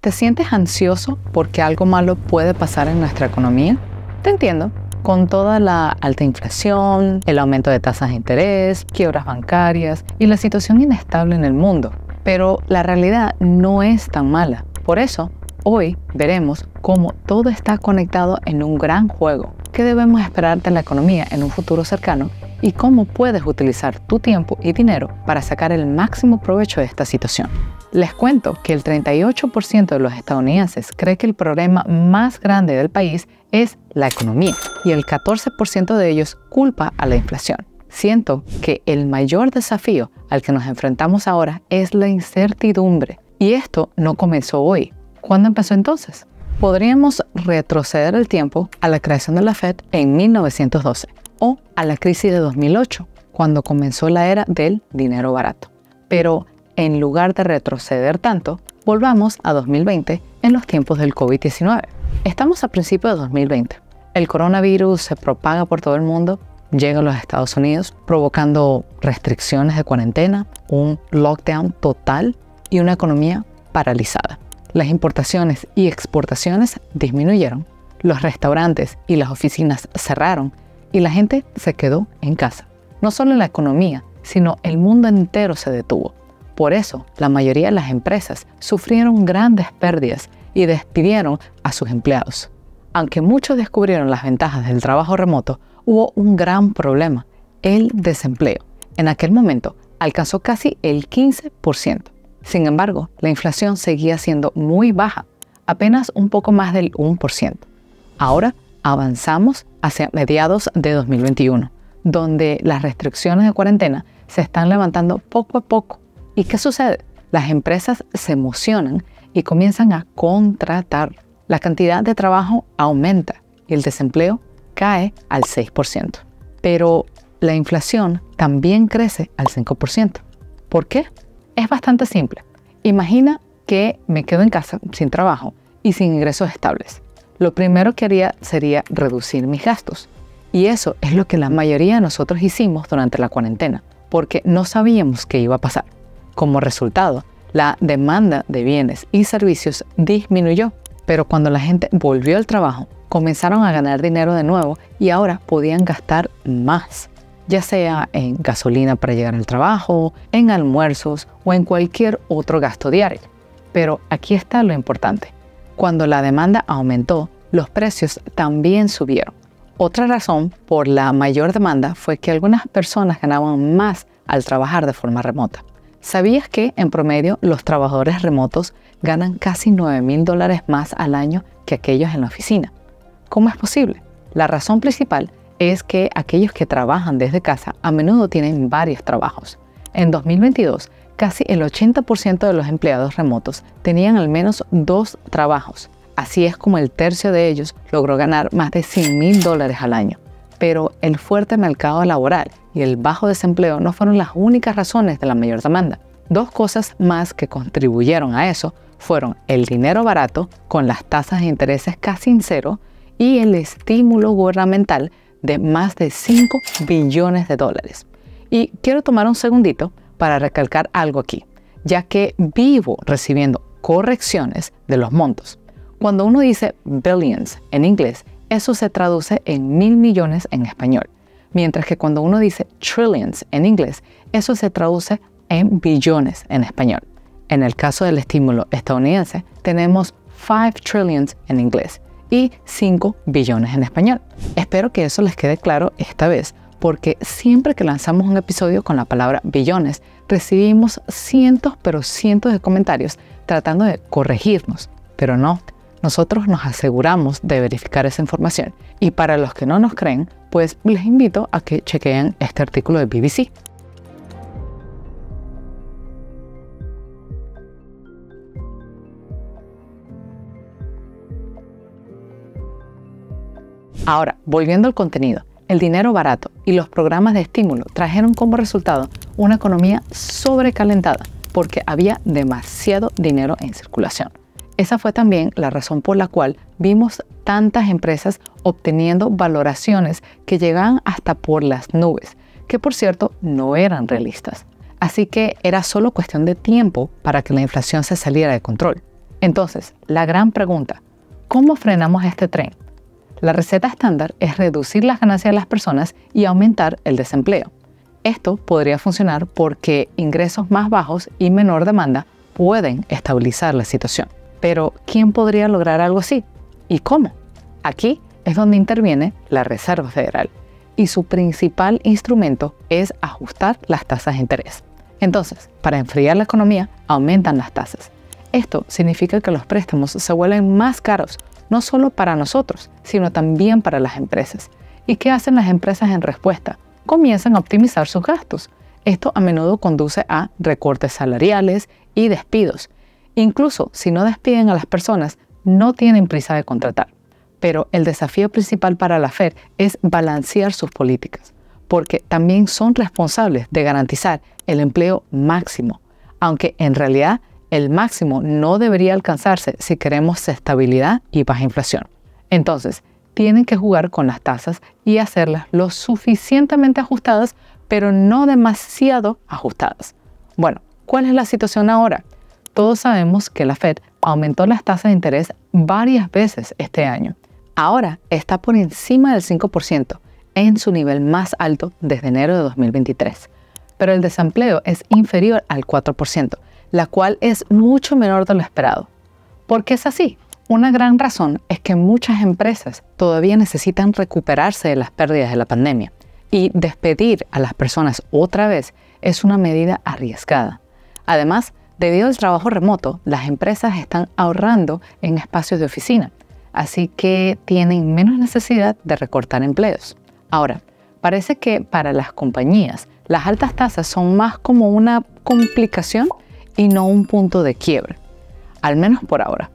¿Te sientes ansioso porque algo malo puede pasar en nuestra economía? Te entiendo. Con toda la alta inflación, el aumento de tasas de interés, quiebras bancarias y la situación inestable en el mundo. Pero la realidad no es tan mala. Por eso, hoy veremos cómo todo está conectado en un gran juego. ¿Qué debemos esperar de la economía en un futuro cercano? Y cómo puedes utilizar tu tiempo y dinero para sacar el máximo provecho de esta situación. Les cuento que el 38% de los estadounidenses cree que el problema más grande del país es la economía y el 14% de ellos culpa a la inflación. Siento que el mayor desafío al que nos enfrentamos ahora es la incertidumbre. Y esto no comenzó hoy. ¿Cuándo empezó entonces? Podríamos retroceder el tiempo a la creación de la Fed en 1912 o a la crisis de 2008, cuando comenzó la era del dinero barato. Pero en lugar de retroceder tanto, volvamos a 2020 en los tiempos del COVID-19. Estamos a principios de 2020. El coronavirus se propaga por todo el mundo, llega a los Estados Unidos, provocando restricciones de cuarentena, un lockdown total y una economía paralizada. Las importaciones y exportaciones disminuyeron, los restaurantes y las oficinas cerraron y la gente se quedó en casa. No solo la economía, sino el mundo entero se detuvo. Por eso, la mayoría de las empresas sufrieron grandes pérdidas y despidieron a sus empleados. Aunque muchos descubrieron las ventajas del trabajo remoto, hubo un gran problema: el desempleo. En aquel momento, alcanzó casi el 15%. Sin embargo, la inflación seguía siendo muy baja, apenas un poco más del 1%. Ahora avanzamos hacia mediados de 2021, donde las restricciones de cuarentena se están levantando poco a poco. ¿Y qué sucede? Las empresas se emocionan y comienzan a contratar. La cantidad de trabajo aumenta y el desempleo cae al 6%. Pero la inflación también crece al 5%. ¿Por qué? Es bastante simple. Imagina que me quedo en casa sin trabajo y sin ingresos estables. Lo primero que haría sería reducir mis gastos. Y eso es lo que la mayoría de nosotros hicimos durante la cuarentena, porque no sabíamos qué iba a pasar. Como resultado, la demanda de bienes y servicios disminuyó, pero cuando la gente volvió al trabajo, comenzaron a ganar dinero de nuevo y ahora podían gastar más, ya sea en gasolina para llegar al trabajo, en almuerzos o en cualquier otro gasto diario. Pero aquí está lo importante: cuando la demanda aumentó, los precios también subieron. Otra razón por la mayor demanda fue que algunas personas ganaban más al trabajar de forma remota. ¿Sabías que en promedio los trabajadores remotos ganan casi $9,000 más al año que aquellos en la oficina? ¿Cómo es posible? La razón principal es que aquellos que trabajan desde casa a menudo tienen varios trabajos. En 2022, casi el 80% de los empleados remotos tenían al menos 2 trabajos. Así es como el tercio de ellos logró ganar más de $100,000 al año. Pero el fuerte mercado laboral y el bajo desempleo no fueron las únicas razones de la mayor demanda. 2 cosas más que contribuyeron a eso fueron el dinero barato, con las tasas de intereses casi en cero, y el estímulo gubernamental de más de $5 billones. Y quiero tomar un segundito para recalcar algo aquí, ya que vivo recibiendo correcciones de los montos. Cuando uno dice billions en inglés, eso se traduce en 1,000 millones en español, mientras que cuando uno dice trillions en inglés, eso se traduce en billones en español. En el caso del estímulo estadounidense, tenemos 5 trillions en inglés y 5 billones en español. Espero que eso les quede claro esta vez, porque siempre que lanzamos un episodio con la palabra billones, recibimos cientos de comentarios tratando de corregirnos, pero no. Nosotros nos aseguramos de verificar esa información, y para los que no nos creen, pues les invito a que chequeen este artículo de BBC. Ahora, volviendo al contenido, el dinero barato y los programas de estímulo trajeron como resultado una economía sobrecalentada porque había demasiado dinero en circulación. Esa fue también la razón por la cual vimos tantas empresas obteniendo valoraciones que llegaban hasta por las nubes, que por cierto no eran realistas. Así que era solo cuestión de tiempo para que la inflación se saliera de control. Entonces, la gran pregunta, ¿cómo frenamos este tren? La receta estándar es reducir las ganancias de las personas y aumentar el desempleo. Esto podría funcionar porque ingresos más bajos y menor demanda pueden estabilizar la situación. Pero, ¿quién podría lograr algo así? ¿Y cómo? Aquí es donde interviene la Reserva Federal y su principal instrumento es ajustar las tasas de interés. Entonces, para enfriar la economía, aumentan las tasas. Esto significa que los préstamos se vuelven más caros, no solo para nosotros, sino también para las empresas. ¿Y qué hacen las empresas en respuesta? Comienzan a optimizar sus gastos. Esto a menudo conduce a recortes salariales y despidos. Incluso si no despiden a las personas, no tienen prisa de contratar. Pero el desafío principal para la Fed es balancear sus políticas, porque también son responsables de garantizar el empleo máximo, aunque en realidad el máximo no debería alcanzarse si queremos estabilidad y baja inflación. Entonces, tienen que jugar con las tasas y hacerlas lo suficientemente ajustadas, pero no demasiado ajustadas. Bueno, ¿cuál es la situación ahora? Todos sabemos que la Fed aumentó las tasas de interés varias veces este año. Ahora está por encima del 5%, en su nivel más alto desde enero de 2023. Pero el desempleo es inferior al 4%, la cual es mucho menor de lo esperado. ¿Por qué es así? Una gran razón es que muchas empresas todavía necesitan recuperarse de las pérdidas de la pandemia y despedir a las personas otra vez es una medida arriesgada. Además, debido al trabajo remoto, las empresas están ahorrando en espacios de oficina, así que tienen menos necesidad de recortar empleos. Ahora, parece que para las compañías, las altas tasas son más como una complicación y no un punto de quiebre, al menos por ahora.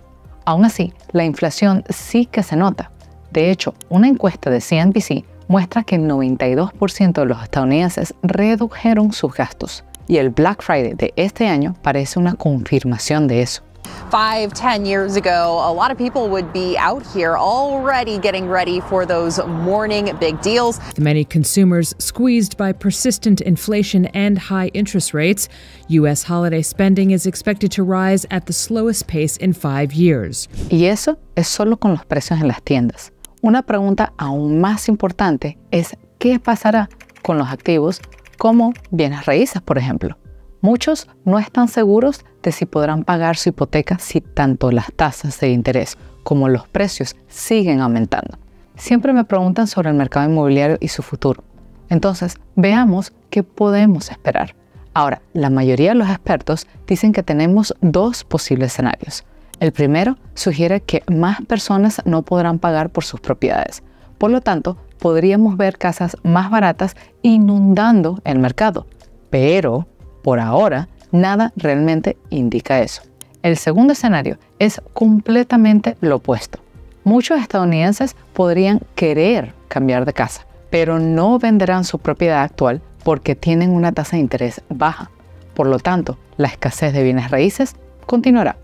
Aún así, la inflación sí que se nota. De hecho, una encuesta de CNBC muestra que el 92% de los estadounidenses redujeron sus gastos, y el Black Friday de este año parece una confirmación de eso. 5, 10 years ago, a lot of people would be out here already getting ready for those morning big deals. Many consumers squeezed by persistent inflation and high interest rates. U.S. holiday spending is expected to rise at the slowest pace in 5 years. Y eso es solo con los precios en las tiendas. Una pregunta aún más importante es ¿qué pasará con los activos como bienes raíces, por ejemplo? Muchos no están seguros de si podrán pagar su hipoteca si tanto las tasas de interés como los precios siguen aumentando. Siempre me preguntan sobre el mercado inmobiliario y su futuro. Entonces, veamos qué podemos esperar. Ahora, la mayoría de los expertos dicen que tenemos dos posibles escenarios. El primero sugiere que más personas no podrán pagar por sus propiedades. Por lo tanto, podríamos ver casas más baratas inundando el mercado. Pero, por ahora, nada realmente indica eso. El segundo escenario es completamente lo opuesto. Muchos estadounidenses podrían querer cambiar de casa, pero no venderán su propiedad actual porque tienen una tasa de interés baja. Por lo tanto, la escasez de bienes raíces continuará.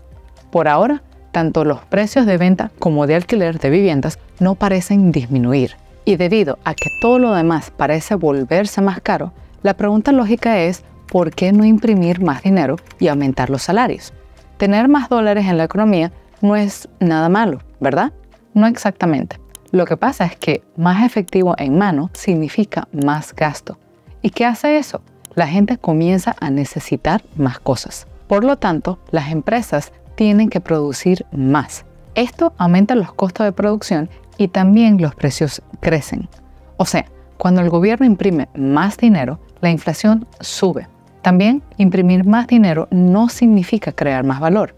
Por ahora, tanto los precios de venta como de alquiler de viviendas no parecen disminuir. Y debido a que todo lo demás parece volverse más caro, la pregunta lógica es ¿por qué no imprimir más dinero y aumentar los salarios? Tener más dólares en la economía no es nada malo, ¿verdad? No exactamente. Lo que pasa es que más efectivo en mano significa más gasto. ¿Y qué hace eso? La gente comienza a necesitar más cosas. Por lo tanto, las empresas tienen que producir más. Esto aumenta los costos de producción y también los precios crecen. O sea, cuando el gobierno imprime más dinero, la inflación sube. También, imprimir más dinero no significa crear más valor.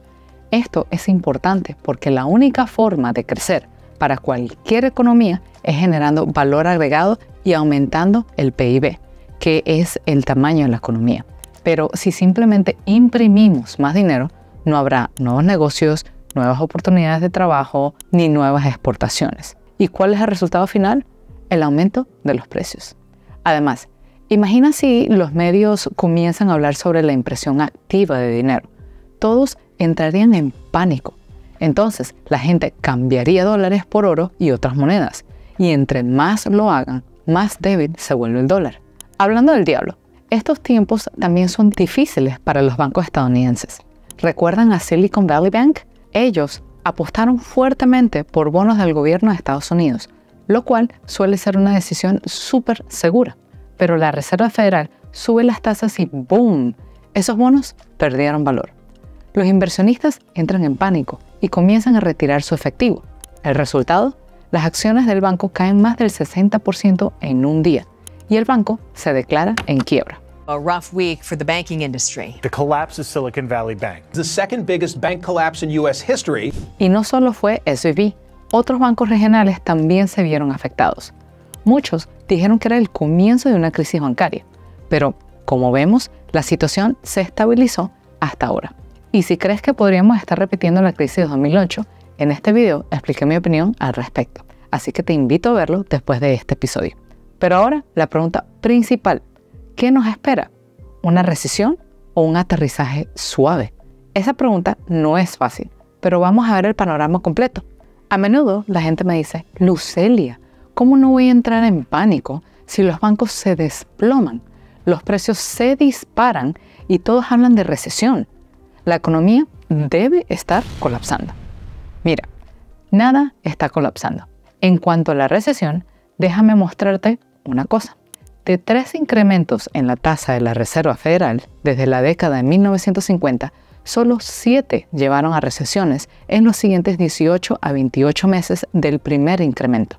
Esto es importante porque la única forma de crecer para cualquier economía es generando valor agregado y aumentando el PIB, que es el tamaño de la economía. Pero si simplemente imprimimos más dinero, no habrá nuevos negocios, nuevas oportunidades de trabajo ni nuevas exportaciones. ¿Y cuál es el resultado final? El aumento de los precios. Además, imagina si los medios comienzan a hablar sobre la impresión activa de dinero. Todos entrarían en pánico. Entonces, la gente cambiaría dólares por oro y otras monedas. Y entre más lo hagan, más débil se vuelve el dólar. Hablando del diablo, estos tiempos también son difíciles para los bancos estadounidenses. ¿Recuerdan a Silicon Valley Bank? Ellos apostaron fuertemente por bonos del gobierno de Estados Unidos, lo cual suele ser una decisión súper segura. Pero la Reserva Federal sube las tasas y ¡boom! Esos bonos perdieron valor. Los inversionistas entran en pánico y comienzan a retirar su efectivo. El resultado, las acciones del banco caen más del 60% en un día y el banco se declara en quiebra. A rough week for the banking industry. The collapse of Silicon Valley Bank. The second biggest bank collapse in U.S. history. Y no solo fue SVB, otros bancos regionales también se vieron afectados. Muchos dijeron que era el comienzo de una crisis bancaria, pero como vemos, la situación se estabilizó hasta ahora. Y si crees que podríamos estar repitiendo la crisis de 2008, en este video expliqué mi opinión al respecto, así que te invito a verlo después de este episodio. Pero ahora, la pregunta principal, ¿qué nos espera? ¿Una recesión o un aterrizaje suave? Esa pregunta no es fácil, pero vamos a ver el panorama completo. A menudo la gente me dice, Lucelia, ¿cómo no voy a entrar en pánico si los bancos se desploman, los precios se disparan y todos hablan de recesión? La economía debe estar colapsando. Mira, nada está colapsando. En cuanto a la recesión, déjame mostrarte una cosa. De 3 incrementos en la tasa de la Reserva Federal desde la década de 1950, solo 7 llevaron a recesiones en los siguientes 18 a 28 meses del primer incremento.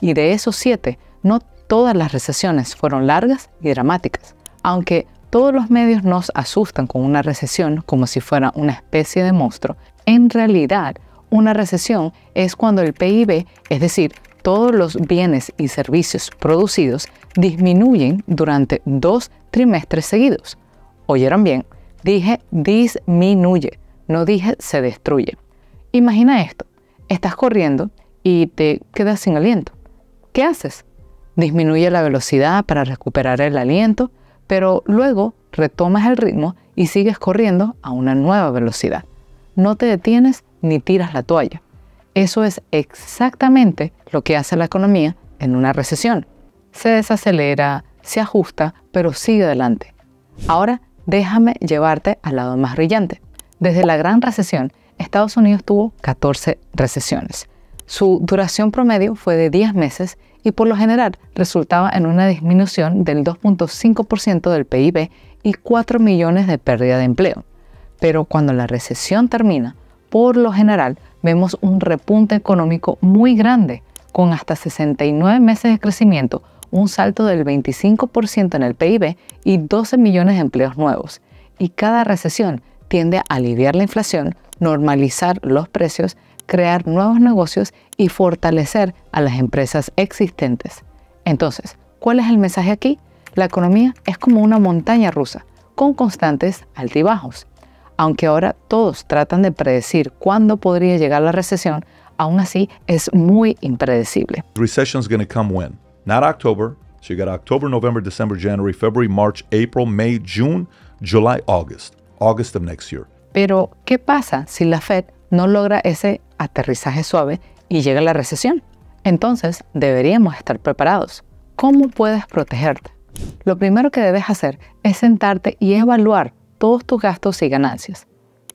Y de esos 7, no todas las recesiones fueron largas y dramáticas. Aunque todos los medios nos asustan con una recesión como si fuera una especie de monstruo, en realidad una recesión es cuando el PIB, es decir, todos los bienes y servicios producidos, disminuyen durante 2 trimestres seguidos. ¿Oyeron bien? Dije disminuye, no dije se destruye. Imagina esto, estás corriendo y te quedas sin aliento. ¿Qué haces? Disminuye la velocidad para recuperar el aliento, pero luego retomas el ritmo y sigues corriendo a una nueva velocidad. No te detienes ni tiras la toalla. Eso es exactamente lo que hace la economía en una recesión. Se desacelera, se ajusta, pero sigue adelante. Ahora déjame llevarte al lado más brillante. Desde la Gran Recesión, Estados Unidos tuvo 14 recesiones. Su duración promedio fue de 10 meses y por lo general resultaba en una disminución del 2.5% del PIB y 4 millones de pérdida de empleo. Pero cuando la recesión termina, por lo general vemos un repunte económico muy grande, con hasta 69 meses de crecimiento, un salto del 25% en el PIB y 12 millones de empleos nuevos. Y cada recesión tiende a aliviar la inflación, normalizar los precios, crear nuevos negocios y fortalecer a las empresas existentes. Entonces, ¿cuál es el mensaje aquí? La economía es como una montaña rusa, con constantes altibajos. Aunque ahora todos tratan de predecir cuándo podría llegar la recesión, aún así es muy impredecible. Recession's going to come when? Not October. So you got October, November, December, January, February, March, April, May, June, July, August. August of next year. Pero, ¿qué pasa si la Fed no logra ese aterrizaje suave y llega la recesión? Entonces, deberíamos estar preparados. ¿Cómo puedes protegerte? Lo primero que debes hacer es sentarte y evaluar todos tus gastos y ganancias.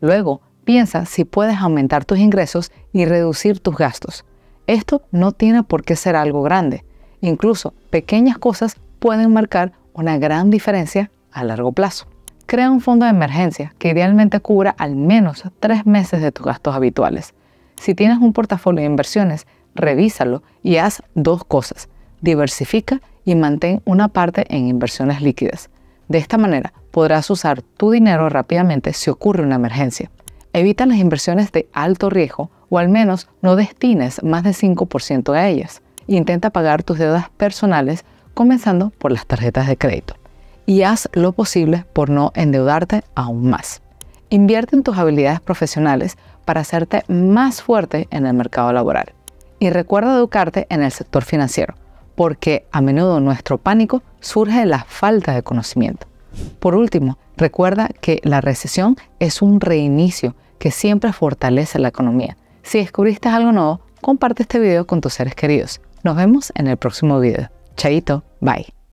Luego, piensa si puedes aumentar tus ingresos y reducir tus gastos. Esto no tiene por qué ser algo grande. Incluso pequeñas cosas pueden marcar una gran diferencia a largo plazo. Crea un fondo de emergencia que idealmente cubra al menos 3 meses de tus gastos habituales. Si tienes un portafolio de inversiones, revísalo y haz 2 cosas. Diversifica y mantén una parte en inversiones líquidas. De esta manera, podrás usar tu dinero rápidamente si ocurre una emergencia. Evita las inversiones de alto riesgo o al menos no destines más del 5% a ellas. Intenta pagar tus deudas personales, comenzando por las tarjetas de crédito. Y haz lo posible por no endeudarte aún más. Invierte en tus habilidades profesionales para hacerte más fuerte en el mercado laboral. Y recuerda educarte en el sector financiero, porque a menudo nuestro pánico surge de la falta de conocimiento. Por último, recuerda que la recesión es un reinicio que siempre fortalece la economía. Si descubriste algo nuevo, comparte este video con tus seres queridos. Nos vemos en el próximo video. Chaito, bye.